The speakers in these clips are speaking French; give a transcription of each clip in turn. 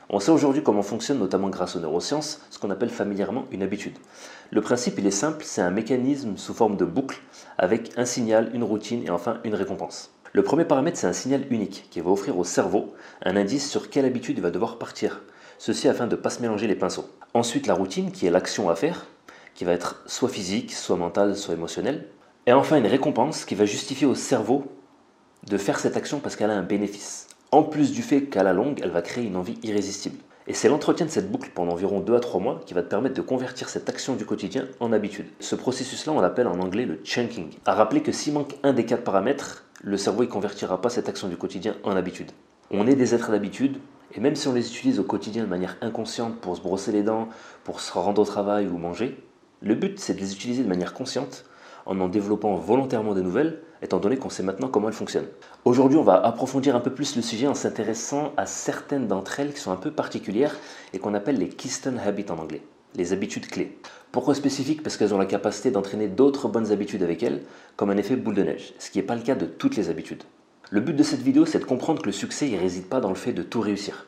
On sait aujourd'hui comment fonctionne, notamment grâce aux neurosciences, ce qu'on appelle familièrement une habitude. Le principe, il est simple, c'est un mécanisme sous forme de boucle avec un signal, une routine et enfin une récompense. Le premier paramètre, c'est un signal unique qui va offrir au cerveau un indice sur quelle habitude il va devoir partir. Ceci afin de ne pas se mélanger les pinceaux. Ensuite, la routine, qui est l'action à faire, qui va être soit physique, soit mentale, soit émotionnelle. Et enfin, une récompense qui va justifier au cerveau de faire cette action parce qu'elle a un bénéfice. En plus du fait qu'à la longue, elle va créer une envie irrésistible. Et c'est l'entretien de cette boucle pendant environ 2 à 3 mois qui va te permettre de convertir cette action du quotidien en habitude. Ce processus-là, on l'appelle en anglais le chunking. À rappeler que s'il manque un des 4 paramètres, le cerveau ne convertira pas cette action du quotidien en habitude. On est des êtres d'habitude, et même si on les utilise au quotidien de manière inconsciente pour se brosser les dents, pour se rendre au travail ou manger, le but c'est de les utiliser de manière consciente en développant volontairement de nouvelles, étant donné qu'on sait maintenant comment elles fonctionnent. Aujourd'hui, on va approfondir un peu plus le sujet en s'intéressant à certaines d'entre elles qui sont un peu particulières et qu'on appelle les Keystone Habits en anglais, les habitudes clés. Pourquoi spécifiques? Parce qu'elles ont la capacité d'entraîner d'autres bonnes habitudes avec elles, comme un effet boule de neige, ce qui n'est pas le cas de toutes les habitudes. Le but de cette vidéo, c'est de comprendre que le succès, il ne réside pas dans le fait de tout réussir,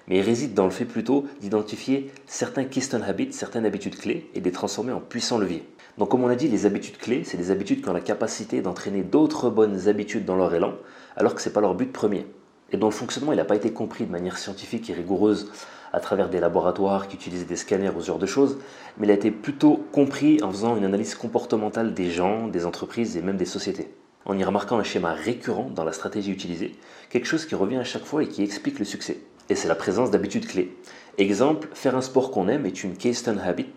mais il réside dans le fait plutôt d'identifier certains Keystone Habits, certaines habitudes clés, et de les transformer en puissants leviers. Donc comme on a dit, les habitudes clés, c'est des habitudes qui ont la capacité d'entraîner d'autres bonnes habitudes dans leur élan, alors que ce n'est pas leur but premier. Et dont le fonctionnement n'a pas été compris de manière scientifique et rigoureuse à travers des laboratoires qui utilisaient des scanners ou ce genre de choses, mais il a été plutôt compris en faisant une analyse comportementale des gens, des entreprises et même des sociétés. En y remarquant un schéma récurrent dans la stratégie utilisée, quelque chose qui revient à chaque fois et qui explique le succès. Et c'est la présence d'habitudes clés. Exemple, faire un sport qu'on aime est une Keystone Habit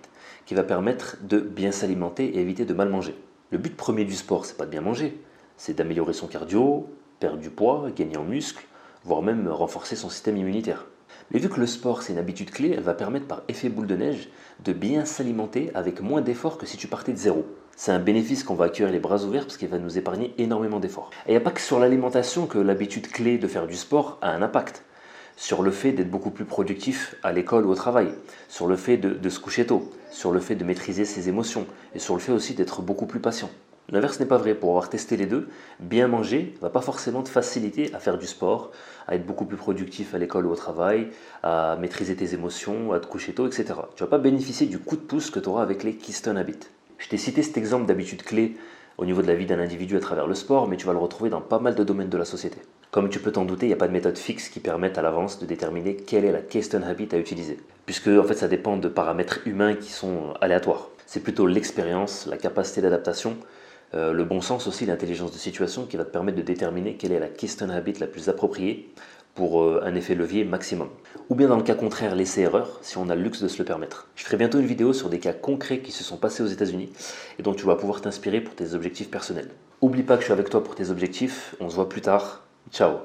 qui va permettre de bien s'alimenter et éviter de mal manger. Le but premier du sport, c'est pas de bien manger, c'est d'améliorer son cardio, perdre du poids, gagner en muscle, voire même renforcer son système immunitaire. Mais vu que le sport c'est une habitude clé, elle va permettre par effet boule de neige de bien s'alimenter avec moins d'efforts que si tu partais de zéro. C'est un bénéfice qu'on va accueillir les bras ouverts parce qu'il va nous épargner énormément d'efforts. Et il n'y a pas que sur l'alimentation que l'habitude clé de faire du sport a un impact. Sur le fait d'être beaucoup plus productif à l'école ou au travail, sur le fait de se coucher tôt, sur le fait de maîtriser ses émotions et sur le fait aussi d'être beaucoup plus patient. L'inverse n'est pas vrai. Pour avoir testé les deux, bien manger ne va pas forcément te faciliter à faire du sport, à être beaucoup plus productif à l'école ou au travail, à maîtriser tes émotions, à te coucher tôt, etc. Tu ne vas pas bénéficier du coup de pouce que tu auras avec les Keystone Habits. Je t'ai cité cet exemple d'habitude clé au niveau de la vie d'un individu à travers le sport, mais tu vas le retrouver dans pas mal de domaines de la société. Comme tu peux t'en douter, il n'y a pas de méthode fixe qui permette à l'avance de déterminer quelle est la Keystone Habit à utiliser, puisque en fait ça dépend de paramètres humains qui sont aléatoires. C'est plutôt l'expérience, la capacité d'adaptation, le bon sens aussi, l'intelligence de situation qui va te permettre de déterminer quelle est la Keystone Habit la plus appropriée pour un effet levier maximum. Ou bien dans le cas contraire, laisser erreur si on a le luxe de se le permettre. Je ferai bientôt une vidéo sur des cas concrets qui se sont passés aux États-Unis et dont tu vas pouvoir t'inspirer pour tes objectifs personnels. Oublie pas que je suis avec toi pour tes objectifs, on se voit plus tard. Ciao.